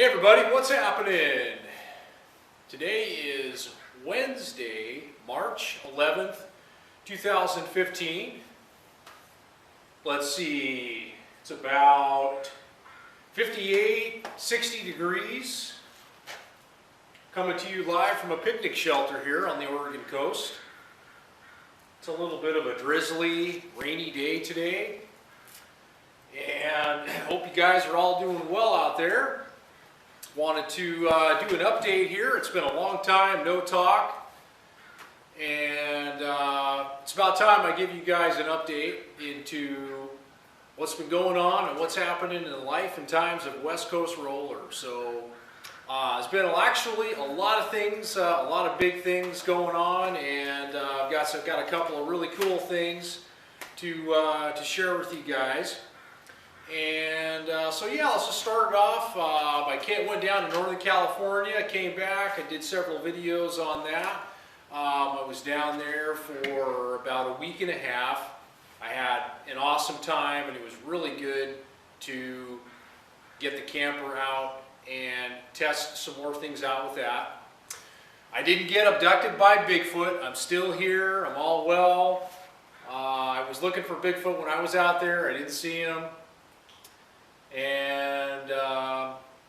Hey everybody, what's happening? Today is Wednesday, March 11th, 2015. Let's see, it's about 58, 60 degrees. Coming to you live from a picnic shelter here on the Oregon coast. It's a little bit of a drizzly, rainy day today. And I hope you guys are all doing well out there. Wanted to do an update here. It's been a long time, no talk. And it's about time I give you guys an update into what's been going on and what's happening in the life and times of West Coast Roller. So there's been actually a lot of things, a lot of big things going on, and I've got a couple of really cool things to share with you guys. And so yeah, let's just start off. I went down to Northern California, came back, I did several videos on that. I was down there for about a week and a half. I had an awesome time, and it was really good to get the camper out and test some more things out with that. I didn't get abducted by Bigfoot. I'm still here. I'm all well. I was looking for Bigfoot when I was out there. I didn't see him. And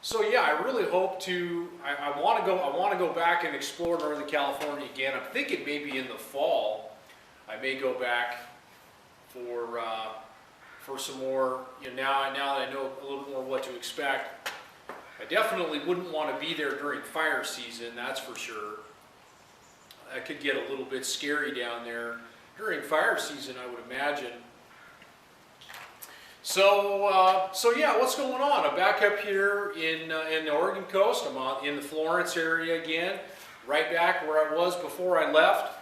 so yeah, I really hope to. I want to go back and explore Northern California again. I'm thinking maybe in the fall I may go back for some more. You know, now that I know a little more what to expect. I definitely wouldn't want to be there during fire season. That's for sure. That could get a little bit scary down there during fire season, I would imagine. So yeah, what's going on? I'm back up here in the Oregon coast. I'm in the Florence area again, right back where I was before I left.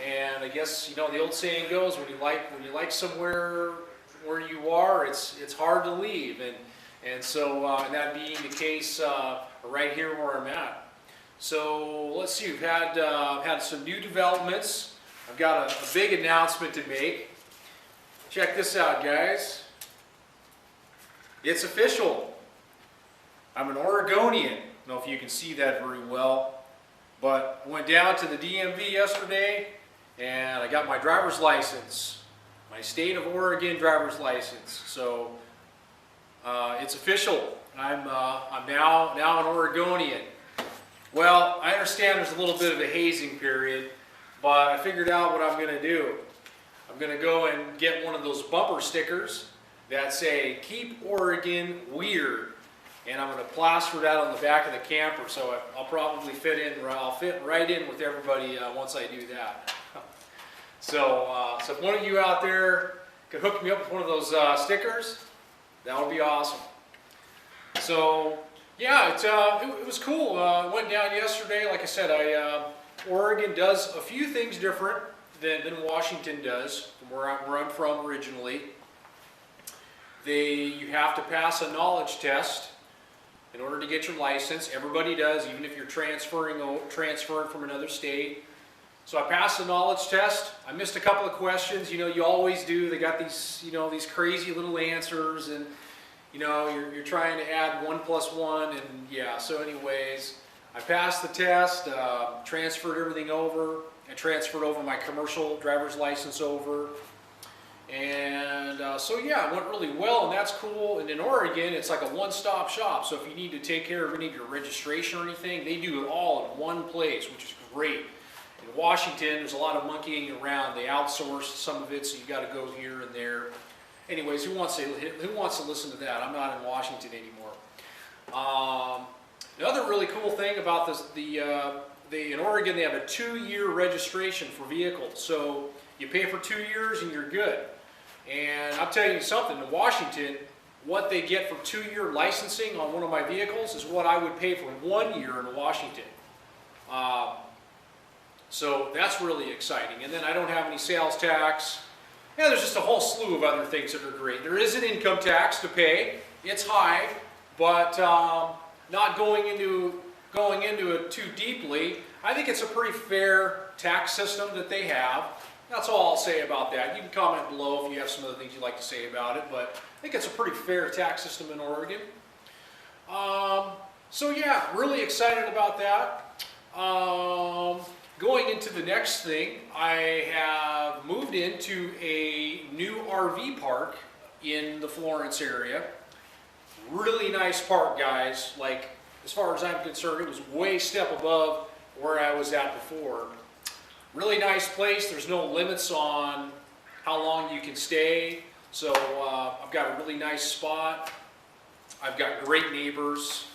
And I guess, you know, the old saying goes, when you like somewhere where you are, it's hard to leave. And so and that being the case right here where I'm at. So let's see, we've had some new developments. I've got a big announcement to make. Check this out, guys. It's official. I'm an Oregonian. I don't know if you can see that very well, but I went down to the DMV yesterday and I got my driver's license, my state of Oregon driver's license. So it's official. I'm now an Oregonian. Well, I understand there's a little bit of a hazing period, but I figured out what I'm going to do. I'm going to go and get one of those bumper stickers that say, "Keep Oregon Weird," and I'm going to plaster that on the back of the camper, so I'll probably I'll fit right in with everybody once I do that. So if one of you out there could hook me up with one of those stickers, that would be awesome. So yeah, it was cool. I went down yesterday. Like I said, Oregon does a few things different than Washington does, from where I'm from originally. You have to pass a knowledge test in order to get your license. Everybody does, even if you're transferring from another state. So I passed the knowledge test. I missed a couple of questions. You know, you always do. They got these, you know, these crazy little answers, and you know, you're trying to add 1 plus 1, and yeah. So anyways, I passed the test. Transferred everything over. I transferred over my commercial driver's license over. And so yeah, it went really well, and that's cool. And in Oregon, it's like a one-stop shop. So if you need to take care of any of your registration or anything, they do it all in one place, which is great. In Washington, there's a lot of monkeying around. They outsource some of it, so you got to go here and there. Anyways, who wants to listen to that? I'm not in Washington anymore. Another really cool thing about this, in Oregon, they have a 2-year registration for vehicles. So you pay for 2 years and you're good. And I'll tell you something, in Washington, what they get for 2-year licensing on one of my vehicles is what I would pay for 1 year in Washington. So that's really exciting. And then I don't have any sales tax. Yeah, there's just a whole slew of other things that are great. There is an income tax to pay. It's high, but not going into it too deeply. I think it's a pretty fair tax system that they have. That's all I'll say about that. You can comment below if you have some other things you'd like to say about it, but I think it's a pretty fair tax system in Oregon. So yeah, really excited about that. Going into the next thing, I have moved into a new RV park in the Florence area. Really nice park, guys. Like, as far as I'm concerned, it was way step above where I was at before. Really nice place. There's no limits on how long you can stay. So I've got a really nice spot. I've got great neighbors.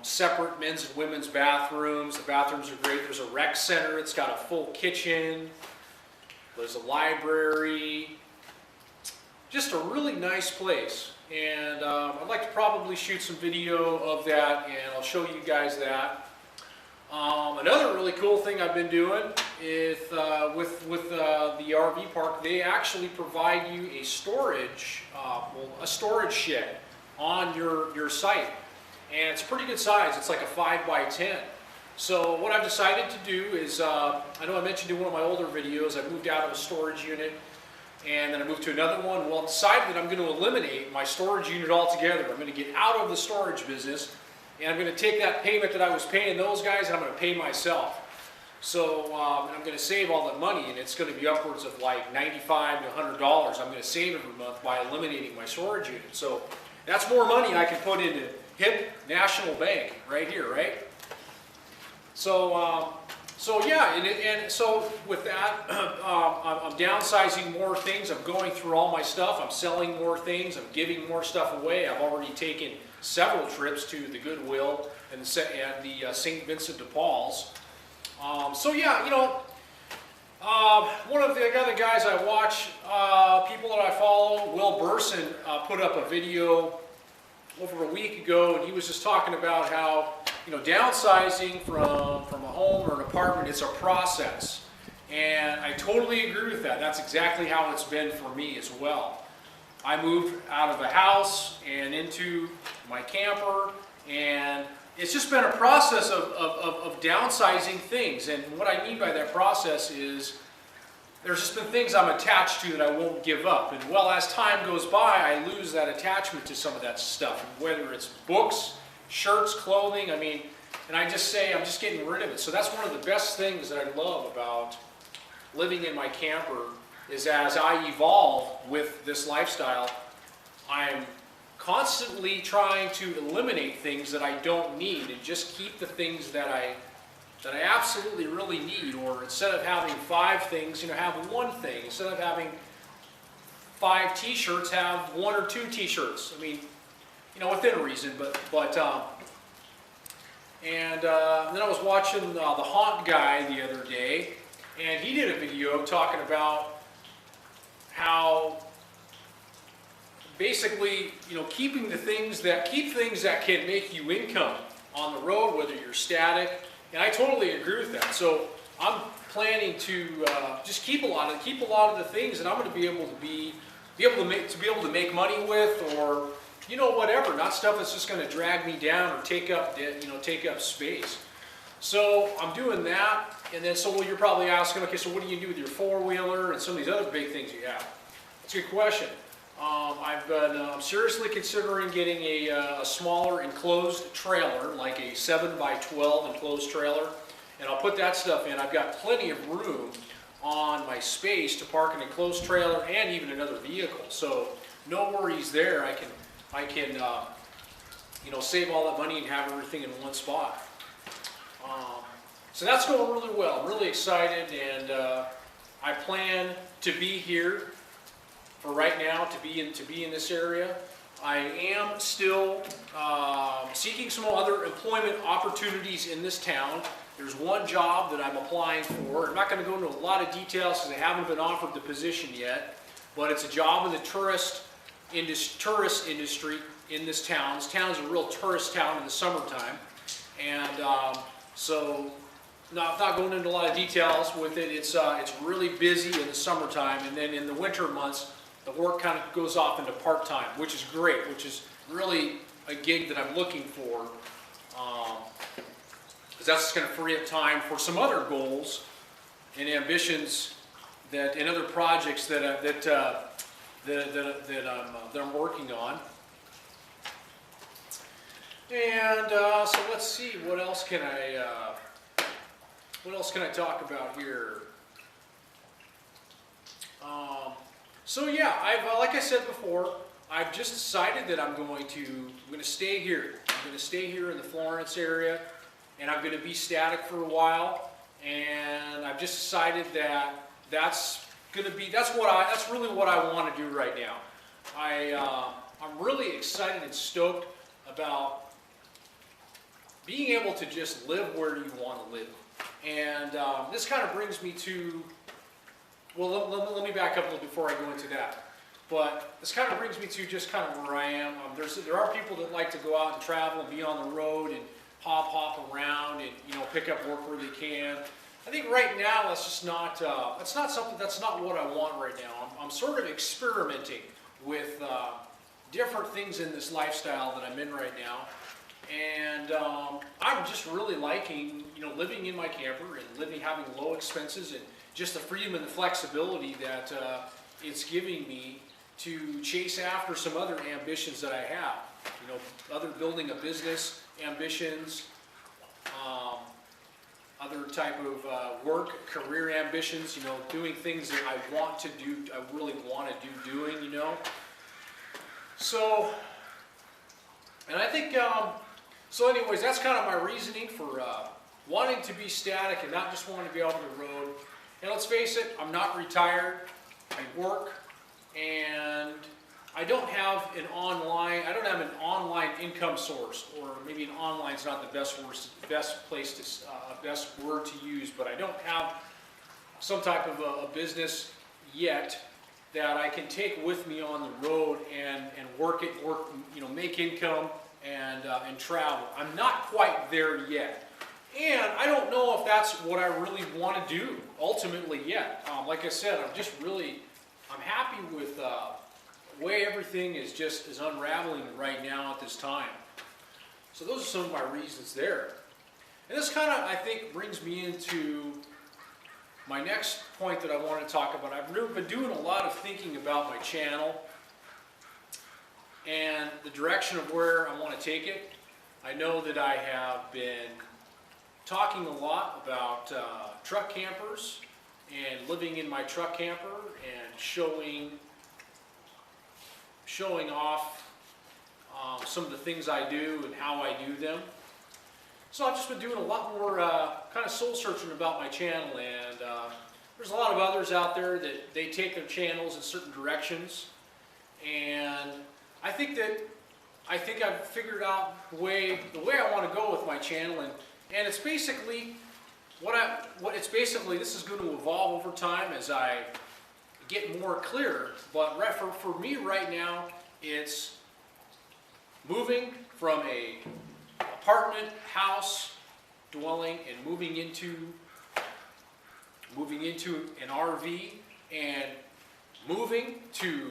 Separate men's and women's bathrooms. The bathrooms are great. There's a rec center. It's got a full kitchen. There's a library. Just a really nice place. And I'd like to probably shoot some video of that, and I'll show you guys that. Another really cool thing I've been doing is with the RV park, they actually provide you a storage shed on your site. And it's a pretty good size. It's like a 5 by 10. So what I've decided to do is, I know I mentioned in one of my older videos, I moved out of a storage unit and then I moved to another one. Well, I decided that I'm going to eliminate my storage unit altogether. I'm going to get out of the storage business, and I'm going to take that payment that I was paying those guys and I'm going to pay myself. So I'm going to save all that money, and it's going to be upwards of like $95 to $100 I'm going to save every month by eliminating my storage unit. So that's more money I can put into HIP National Bank right here, right? So, yeah, and so with that, I'm downsizing more things. I'm going through all my stuff. I'm selling more things. I'm giving more stuff away. I've already taken several trips to the Goodwill and the St. Vincent de Paul's. So yeah, you know, one of the other guys I watch, people that I follow, Will Burson, put up a video over a week ago, and he was just talking about how, you know, downsizing from a home or an apartment is a process. And I totally agree with that. That's exactly how it's been for me as well. I moved out of the house and into my camper, and it's just been a process of downsizing things. And what I mean by that process is there's just been things I'm attached to that I won't give up. And well, as time goes by, I lose that attachment to some of that stuff. Whether it's books, shirts, clothing, I mean, and I just say I'm just getting rid of it. So that's one of the best things that I love about living in my camper is as I evolve with this lifestyle, I'm constantly trying to eliminate things that I don't need and just keep the things that I absolutely really need. Or instead of having 5 things, you know, have one thing. Instead of having 5 t-shirts, have 1 or 2 t-shirts. I mean, you know, within reason, and then I was watching the Haunt Guy the other day, and he did a video talking about how basically, you know, keep things that can make you income on the road, whether you're static. And I totally agree with that. So I'm planning to just keep a lot of the things that I'm going to be able to make money with, or, you know, whatever. Not stuff that's just going to drag me down or take up space. So I'm doing that. And then, so you're probably asking, okay, so what do you do with your 4-wheeler and some of these other big things you have? That's a good question. I'm seriously considering getting a smaller enclosed trailer, like a 7 by 12 enclosed trailer, and I'll put that stuff in. I've got plenty of room on my space to park an enclosed trailer and even another vehicle, so no worries there. I can you know, save all that money and have everything in one spot. So that's going really well. I'm really excited, and I plan to be here for right now, to be in this area. I am still seeking some other employment opportunities in this town. There's one job that I'm applying for. I'm not going to go into a lot of details because I haven't been offered the position yet, but it's a job in the tourist industry in this town. This town is a real tourist town in the summertime, and so I'm not going into a lot of details with it. It's really busy in the summertime, and then in the winter months, the work kind of goes off into part-time, which is great, which is really a gig that I'm looking for, because that's going to free up time for some other goals and ambitions and other projects that I'm working on. And so let's see, what else can I talk about here? So yeah, like I said before, I've just decided that I'm going to stay here. I'm going to stay here in the Florence area, and I'm going to be static for a while. And I've just decided that that's really what I want to do right now. I'm really excited and stoked about being able to just live where you want to live. And this kind of brings me to, well, let me back up a little before I go into that. But this kind of brings me to just kind of where I am. There are people that like to go out and travel and be on the road and hop around and pick up work where they can. I think right now that's just not that's not what I want right now. I'm sort of experimenting with different things in this lifestyle that I'm in right now, and I'm just really liking living in my camper and having low expenses and just the freedom and the flexibility that it's giving me to chase after some other ambitions that I have. Other building a business ambitions, other type of work, career ambitions, doing things that I want to do, I really want to do doing, So, and I think, so anyways, that's kind of my reasoning for wanting to be static and not just wanting to be out on the road. And let's face it, I'm not retired, I work, and I don't have an online income source, or maybe an online is not the best word to use, but I don't have some type of a business yet that I can take with me on the road and work, make income and travel. I'm not quite there yet. And I don't know if that's what I really want to do ultimately yet. Like I said, I'm happy with the way everything is unraveling right now at this time. So those are some of my reasons there. And this kind of, I think, brings me into my next point that I want to talk about. I've really been doing a lot of thinking about my channel and the direction of where I want to take it. I know that I have been talking a lot about truck campers and living in my truck camper and showing off some of the things I do and how I do them. So I've just been doing a lot more kind of soul searching about my channel, and there's a lot of others out there that they take their channels in certain directions, and I think I've figured out the way I want to go with my channel, and it's basically this is going to evolve over time as I get more clear. But for me right now, it's moving from a apartment, house, dwelling, and moving into an RV, and moving to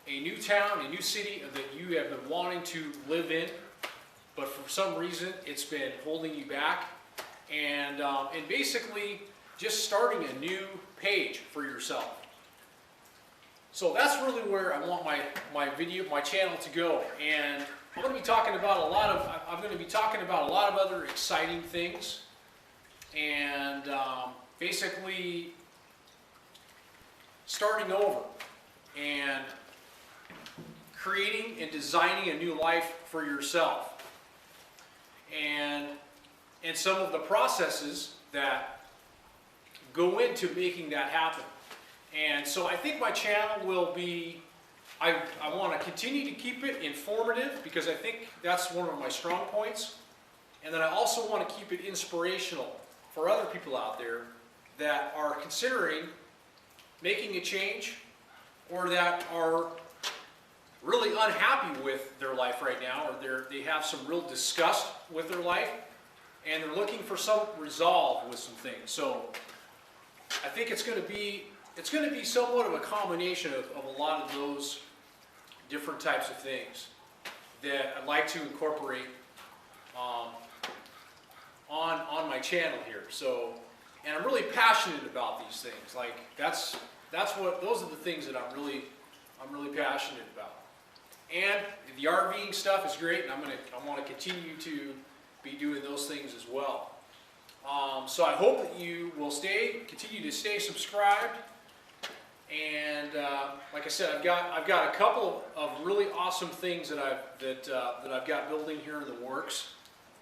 a new town, a new city that you have been wanting to live in, but for some reason it's been holding you back, and basically just starting a new page for yourself. So that's really where I want my channel to go, and I'm going to be talking about a lot of other exciting things, and basically starting over and creating and designing a new life for yourself, and some of the processes that go into making that happen. And so I think my channel will be, I want to continue to keep it informative, because I think that's one of my strong points. And then I also want to keep it inspirational for other people out there that are considering making a change, or that are really unhappy with their life right now, or they have some real disgust with their life, and they're looking for some resolve with some things. So I think it's going to be somewhat of a combination of a lot of those different types of things that I'd like to incorporate on my channel here. So, and I'm really passionate about these things. Like those are the things that I'm really passionate about. And the RVing stuff is great, and I want to continue to be doing those things as well. So I hope that you will continue to stay subscribed. And like I said, I've got a couple of really awesome things that I've got building here in the works,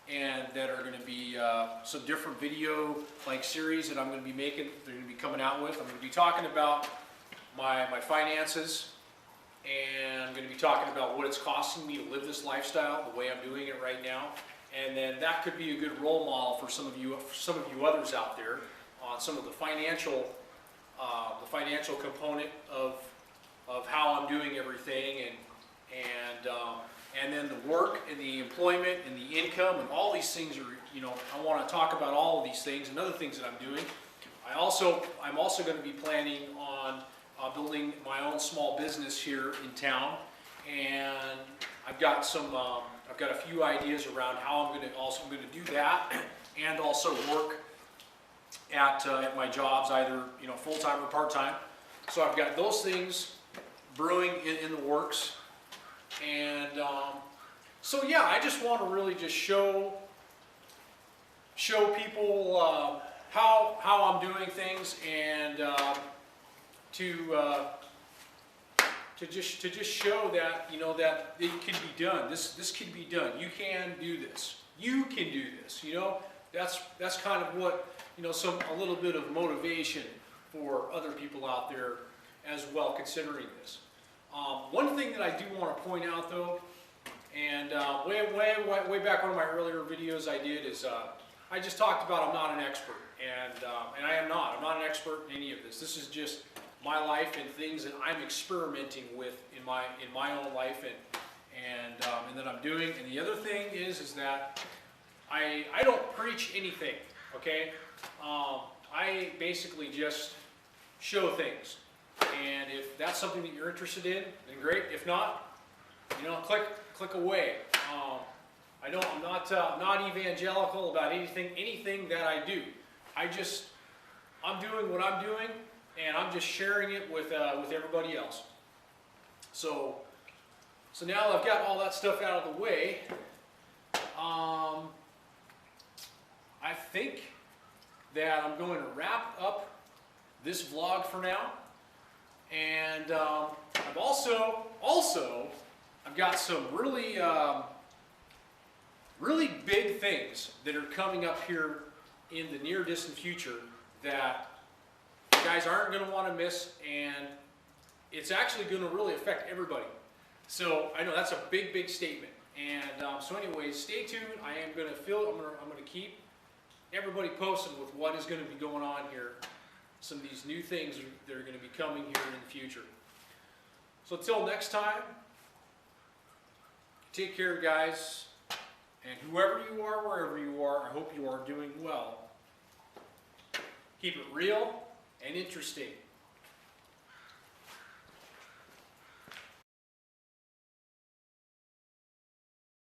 and that are going to be some different video series that I'm going to be making. They're going to be coming out with. I'm going to be talking about my finances, and I'm going to be talking about what it's costing me to live this lifestyle the way I'm doing it right now. And then that could be a good role model for some of you others out there on some of the financial component of how I'm doing everything, and then the work and the employment and the income and all these things are, I want to talk about all of these things and other things that I'm doing. I'm also going to be planning on building my own small business here in town, and I've got a few ideas around how I'm going to do that, and also work at my jobs, either full-time or part-time. So I've got those things brewing in the works, and so yeah, I just want to really just show people how I'm doing things, and to just show that that it can be done. This can be done. You can do this. You can do this. That's kind of what a little bit of motivation for other people out there as well, considering this. One thing that I do want to point out though, and way back one of my earlier videos I did is I just talked about I'm not an expert, and I am not. I'm not an expert in any of this. This is just my life and things that I'm experimenting with in my own life, and that I'm doing. And the other thing is that I don't preach anything. Okay, I basically just show things, and if that's something that you're interested in, then great. If not, click away. I'm not evangelical about anything that I do. I'm doing what I'm doing, and I'm just sharing it with everybody else. So now I've got all that stuff out of the way. I think that I'm going to wrap up this vlog for now, and I've also I've got some really big things that are coming up here in the near distant future that you guys aren't going to want to miss, and it's actually going to really affect everybody. So I know that's a big statement, and so anyways, stay tuned. I'm going to keep everybody posted with what is going to be going on here. Some of these new things that are going to be coming here in the future. So until next time, take care, guys, and whoever you are, wherever you are, I hope you are doing well. Keep it real and interesting.